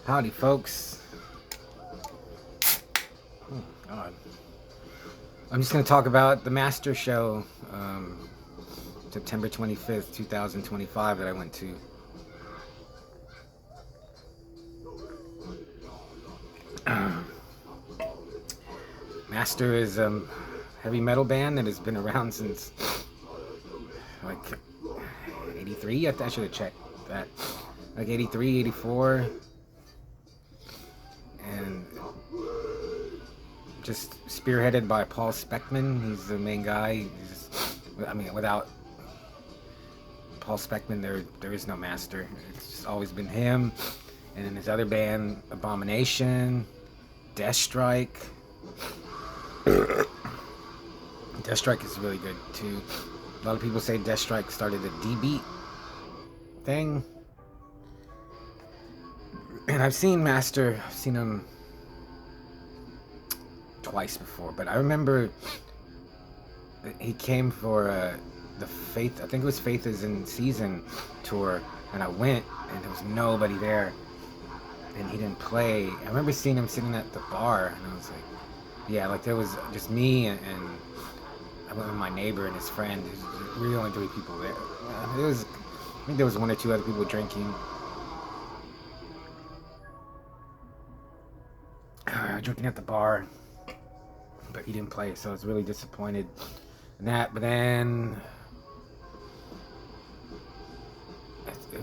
Howdy, folks. Oh, God. I'm just going to talk about the Master Show, September 25th, 2025, that I went to. Master is a heavy metal band that has been around since like 83. I should have checked that. Like 83, 84. And just spearheaded by Paul Speckman. He's the main guy. Without Paul Speckman, there is no Master. It's just always been him. And then his other band, Abomination, Death Strike. Death Strike is really good too. A lot of people say Death Strike started the D-beat thing. And I've seen Master, I've seen him twice before, but I remember he came for the Faith, I think it was Faith is in Season tour, and I went and there was nobody there and he didn't play. I remember seeing him sitting at the bar and I was like, yeah, like there was just me and I went with my neighbor and his friend. We were the only three people there. I think there was one or two other people drinking. Drinking at the bar, but he didn't play, so I was really disappointed in that. But then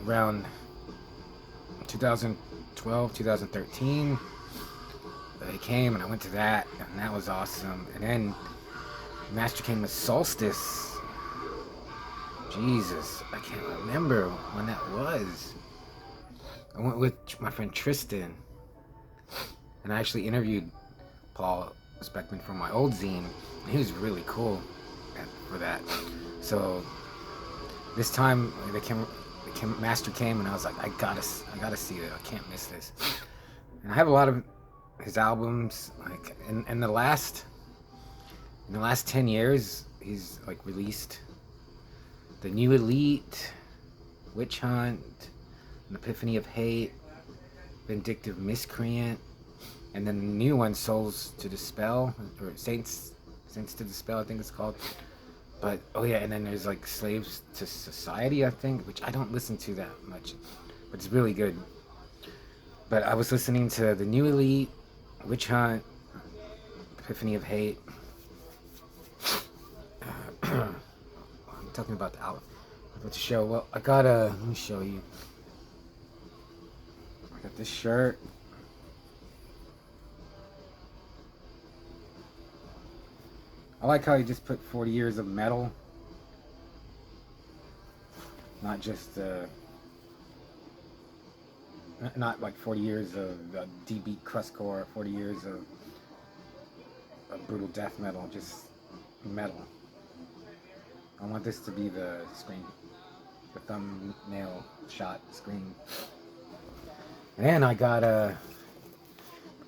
around 2012, 2013, they came and I went to that, and that was awesome. And then Master came with Solstice. Jesus, I can't remember when that was. I went with my friend Tristan, and I actually interviewed Paul Speckman from my old zine. He was really cool for that. So this time Master came, and I was like, I gotta see it. I can't miss this. And I have a lot of his albums. Like in the last 10 years, he's like released The New Elite, Witch Hunt, An Epiphany of Hate, Vindictive Miscreant, and then the new one, Souls to Dispel, or Saints to Dispel, I think it's called. But oh yeah, and then there's like Slaves to Society, I think, which I don't listen to that much, but it's really good. But I was listening to The New Elite, Witch Hunt, Epiphany of Hate. I'm talking about the album, about the show. Well, let me show you. I got this shirt. I like how he just put 40 years of metal, not just not like 40 years of D-beat crustcore, 40 years of brutal death metal, just metal. I want this to be the screen, the thumbnail shot screen. And then I got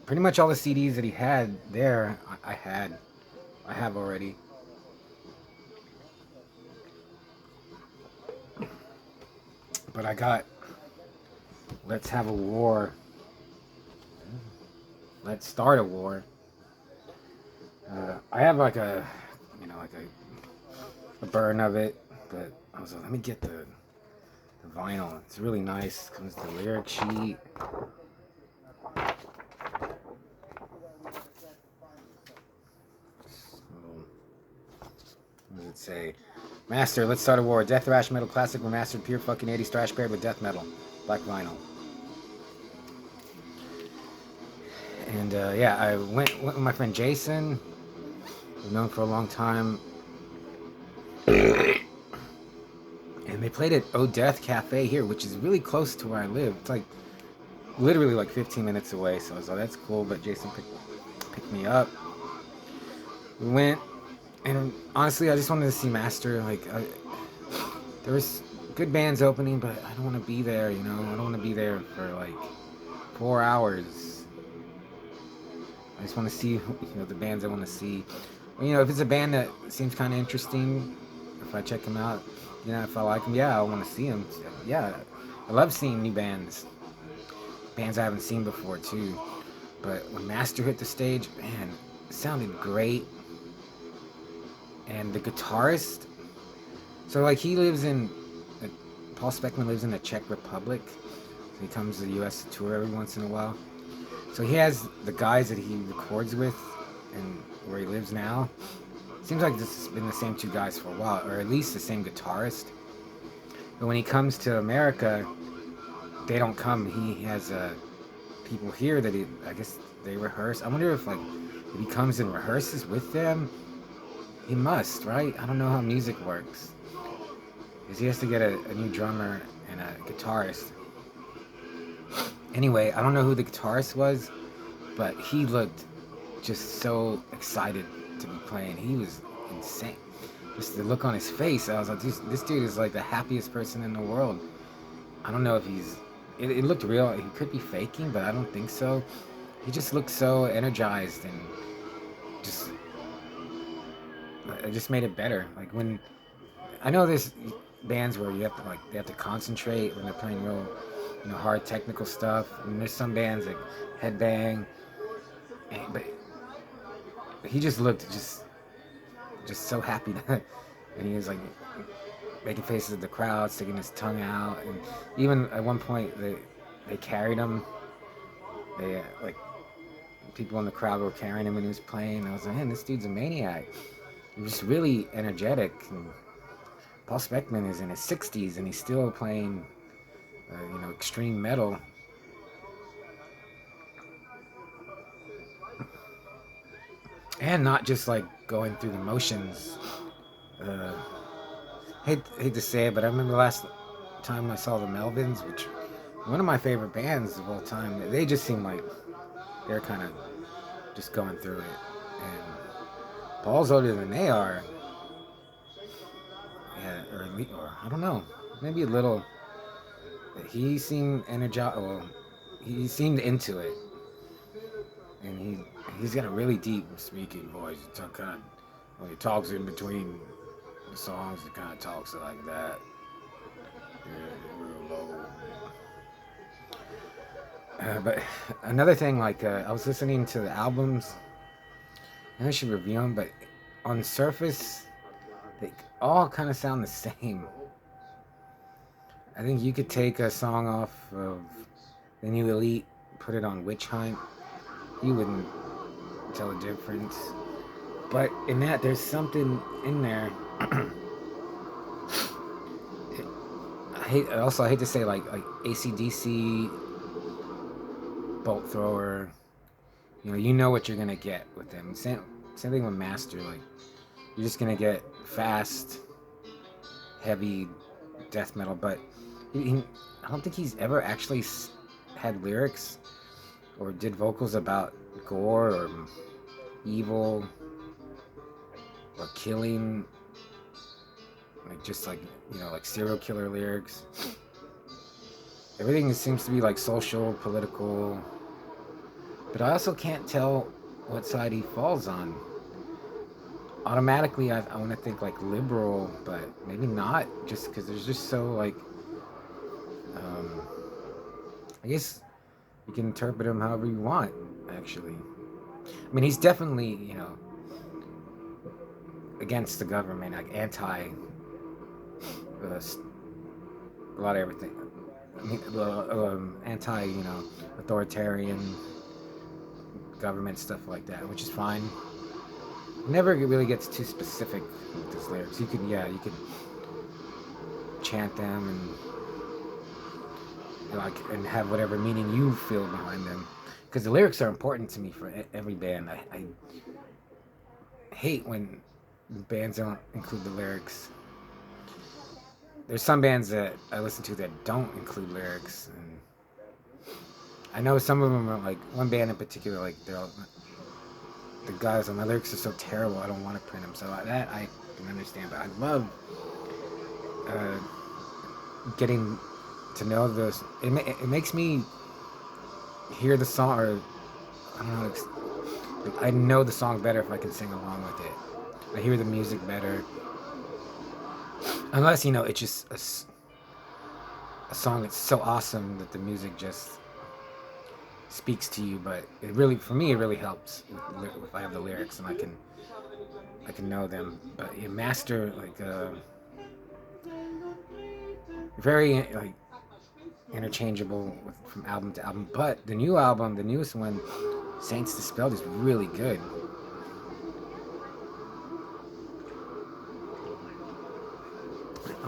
pretty much all the CDs that he had there. I have already. But I got Let's Have a War. Let's Start a War. I have like a burn of it, but I was like, let me get the vinyl. It's really nice. It comes with the lyric sheet. What does it say? Master, Let's Start a War. Death thrash metal classic remastered, pure fucking 80s thrash paired with death metal. Black vinyl. And yeah, I went with my friend Jason. We've known for a long time. And they played at Oh Death Cafe here, which is really close to where I live. It's like literally like 15 minutes away. So I was like, that's cool. But Jason picked me up. We went. And honestly, I just wanted to see Master. There was good bands opening, but I don't want to be there, I don't want to be there for like 4 hours. I just want to see, the bands I want to see. If it's a band that seems kind of interesting, if I check them out, if I like them, yeah, I want to see them. Yeah, I love seeing new bands. bands I haven't seen before too. But when Master hit the stage, man, it sounded great. And the guitarist, so like he lives in, Paul Speckman lives in the Czech Republic. So he comes to the U.S. to tour every once in a while. So he has the guys that he records with, and where he lives now. Seems like this has been the same two guys for a while, or at least the same guitarist. But when he comes to America, they don't come. He has people here that I guess they rehearse. I wonder if he comes and rehearses with them. He must, right? I don't know how music works. Because he has to get a new drummer and a guitarist. Anyway, I don't know who the guitarist was, but he looked just so excited to be playing. He was insane. Just the look on his face, I was like, this dude is like the happiest person in the world. I don't know if it looked real. He could be faking, but I don't think so. He just looked so energized, and it just made it better. Like when I know there's bands where they have to concentrate when they're playing real, hard technical stuff. And there's some bands that headbang, but he just looked just so happy, and he was like making faces at the crowd, sticking his tongue out, and even at one point they carried him. They people in the crowd were carrying him when he was playing. I was like, man, this dude's a maniac. He was really energetic. And Paul Speckman is in his 60s and he's still playing, extreme metal. And not just like going through the motions. Hate to say it, but I remember last time I saw the Melvins, which one of my favorite bands of all time. They just seem like they're kind of just going through it. And Paul's older than they are. Yeah, or I don't know, maybe a little. But he seemed energized. Well, he seemed into it, and he's got a really deep speaking voice. It's kind of when he talks in between the songs, he kind of talks like that. Yeah, real low. But another thing, I was listening to the albums, and I should review them, but on the surface, they all kind of sound the same. I think you could take a song off of The New Elite, put it on Witch Hunt, you wouldn't tell the difference. But in that, there's something in there. I hate to say like AC/DC, Bolt Thrower. You know what you're gonna get with them. Same thing with Master. Like you're just gonna get fast, heavy death metal. But I don't think he's ever actually had lyrics or did vocals about gore or evil or killing. Like serial killer lyrics. Everything seems to be like social, political. But I also can't tell what side he falls on. Automatically, I want to think like liberal, but maybe not, just because there's just so I guess you can interpret him however you want, actually. I mean, he's definitely, against the government, like anti a lot of everything. I mean, anti, authoritarian government, stuff like that, which is fine. Never really gets too specific with his lyrics. You can chant them and have whatever meaning you feel behind them, because the lyrics are important to me for every band. I hate when bands don't include the lyrics. There's some bands that I listen to that don't include lyrics, and I know some of them are like one band in particular, like they're all, the guys on my lyrics are so terrible I don't want to print them. So that I can understand, but I love getting to know this. It makes me hear the song, or I don't know. I know the song better if I can sing along with it. I hear the music better. Unless, it's just a song that's so awesome that the music just speaks to you, but it really, for me, it really helps if I have the lyrics and I can know them. But yeah, Master, like very like interchangeable from album to album. But the new album, the newest one, Saints Dispelled, is really good.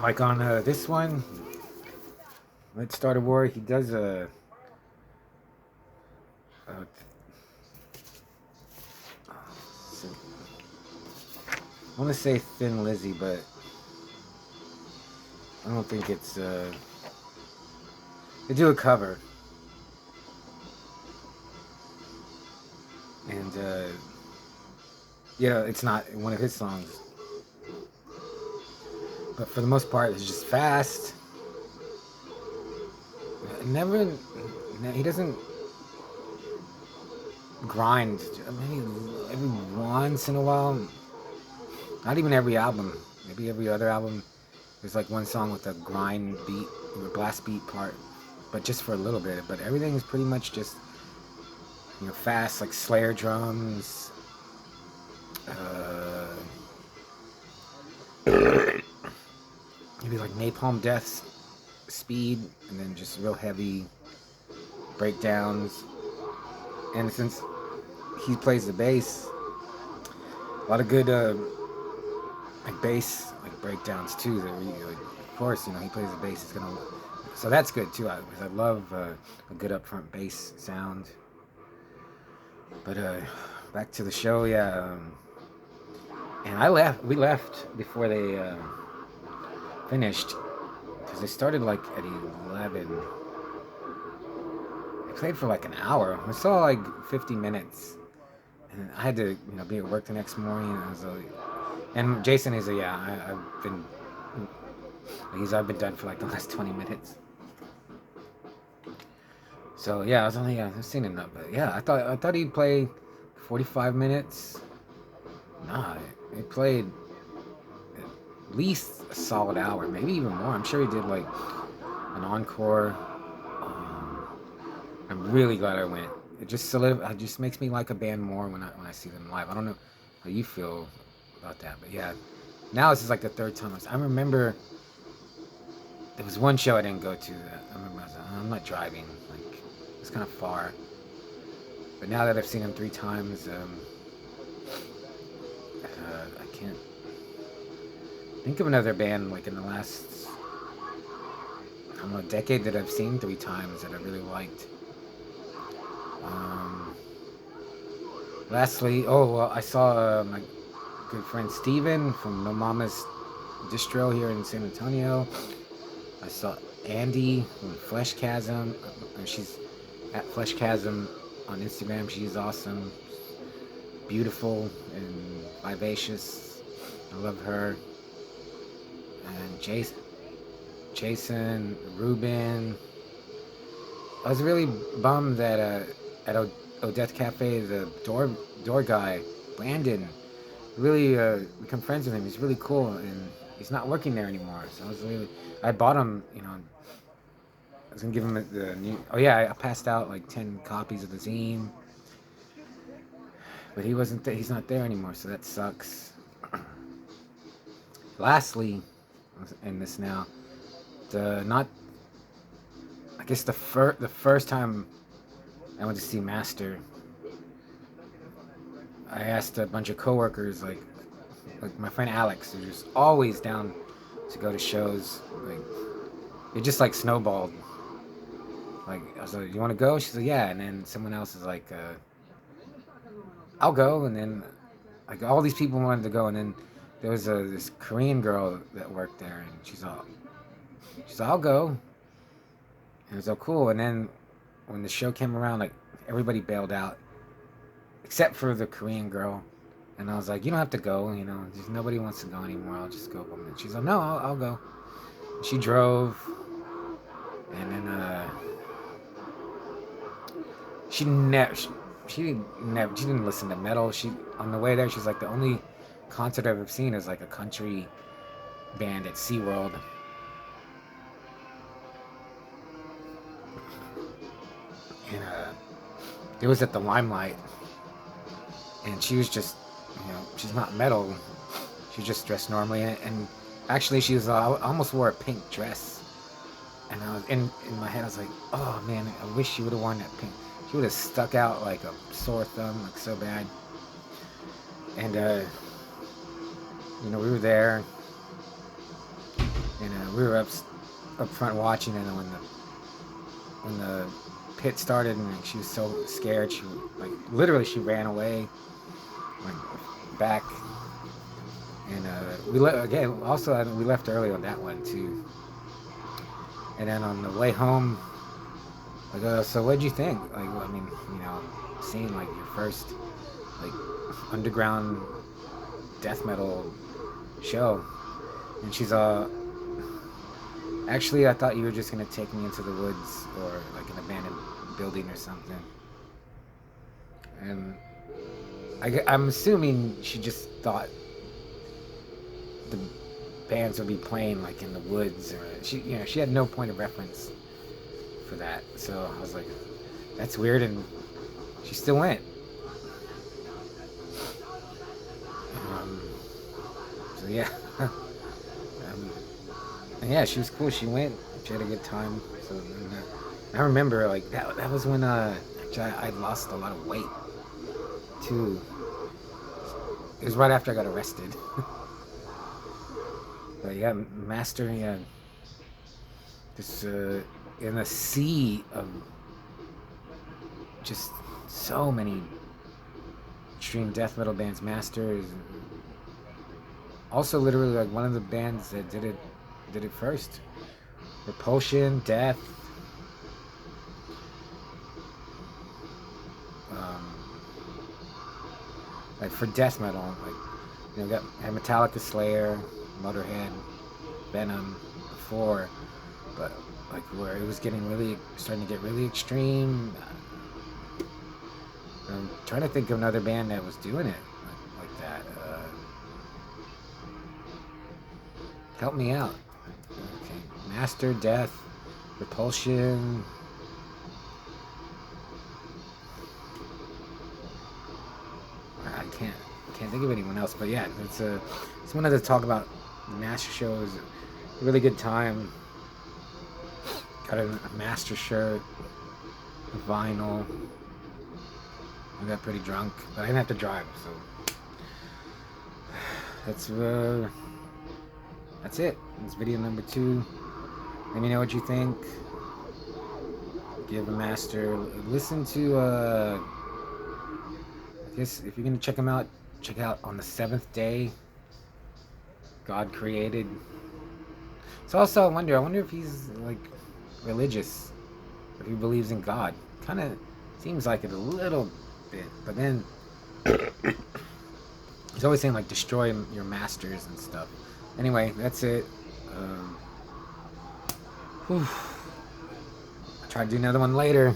Like on this one, Let's Start a War, he does a I want to say Thin Lizzy, but I don't think it's. They do a cover, and yeah, it's not one of his songs. But for the most part, it's just fast. Never, he doesn't grind. Maybe every once in a while. Not even every album. Maybe every other album. There's like one song with a grind beat, or blast beat part, but just for a little bit. But everything is pretty much just, you know, fast, like Slayer drums. Maybe like Napalm Death's speed, and then just real heavy breakdowns. And since he plays the bass, a lot of good like bass like breakdowns too. That of course, you know, he plays the bass. It's gonna, so that's good too. Because I love a good upfront bass sound. But back to the show, yeah. And we left before they finished because they started like at 11. They played for like an hour. We saw like 50 minutes, and I had to, you know, be at work the next morning. And I was like, and Jason is like, yeah, I've been done for like the last 20 minutes. So yeah, I've seen enough. But yeah, I thought he'd play 45 minutes. Nah, he played at least a solid hour, maybe even more. I'm sure he did like an encore. I'm really glad I went. It just makes me like a band more when I see them live. I don't know how you feel about that, but yeah, now this is like the third time. I remember there was one show I didn't go to that I remember I was like, I'm not driving. Like, it's kind of far. But now that I've seen him 3 times, I can't think of another band like in the last, I don't know, decade that I've seen 3 times that I really liked. Lastly, I saw my good friend Steven from No Mama's Distro here in San Antonio. I saw Andy from Flesh Chasm. She's at Flesh Chasm on Instagram. She's awesome, beautiful, and vivacious. I love her. And Jason, Ruben. I was really bummed that at Odette Cafe, the door guy, Brandon, really become friends with him. He's really cool, and he's not working there anymore. So I bought him, you know. I was gonna give him the new. Oh yeah, I passed out like 10 copies of the zine, but he wasn't. He's not there anymore, so that sucks. Lastly, in this now, I guess the first time I went to see Master, I asked a bunch of coworkers, like my friend Alex, who's just always down to go to shows. Like, it just like snowballed. Like, I was like, "You want to go?" She's like, "Yeah." And then someone else is like, "I'll go." And then like all these people wanted to go, and then there was this Korean girl that worked there, and she's like, "I'll go." And it was all cool. And then when the show came around, like everybody bailed out except for the Korean girl. And I was like, "You don't have to go, you know, just nobody wants to go anymore. I'll just go." And she's like, "No, I'll go." And she drove, and then she didn't listen to metal. She, on the way there, she's like, the only concert I've ever seen is like a country band at SeaWorld. And it was at the Limelight, and she was just, she's not metal. She was just dressed normally, and actually she was almost wore a pink dress. And I was in my head, I was like, oh man, I wish she would have worn that pink. She would have stuck out like a sore thumb, like so bad. And we were there, and we were up front watching it. And when the pit started, and she was so scared, she literally she ran away, went back. And we left early on that one too. And then on the way home, I go, so what'd you think? Like, I mean, seeing like your first like underground death metal show. And she's actually, I thought you were just gonna take me into the woods or like an abandoned building or something. And I'm assuming she just thought the bands would be playing like in the woods, or she had no point of reference for that. So I was like, that's weird, and she still went. So yeah. And yeah, she was cool. She went. She had a good time. So I remember like that was when I lost a lot of weight too. It was right after I got arrested. But yeah, Master, yeah, this in a sea of just so many extreme death metal bands. Master is also literally like one of the bands that did it first. Repulsion, Death, like for death metal, like got Metallica, Slayer, Motorhead, Venom before, but like where it was starting to get really extreme. I'm trying to think of another band that was doing it like that. Help me out. Okay. Master, Death, Repulsion. I can't think of anyone else, but yeah, it's one of the talk about the Master show. It was a really good time. Got a Master shirt, a vinyl. I got pretty drunk, but I didn't have to drive, so that's it. It's video number 2. Let me know what you think. Give a Master. Listen to I guess if you're gonna check him out, check out On the Seventh Day, God Created. So also I wonder if he's like religious, if he believes in God. Kind of seems like it a little bit, but then he's always saying like destroy your masters and stuff. Anyway, that's it. I'll try to do another one later.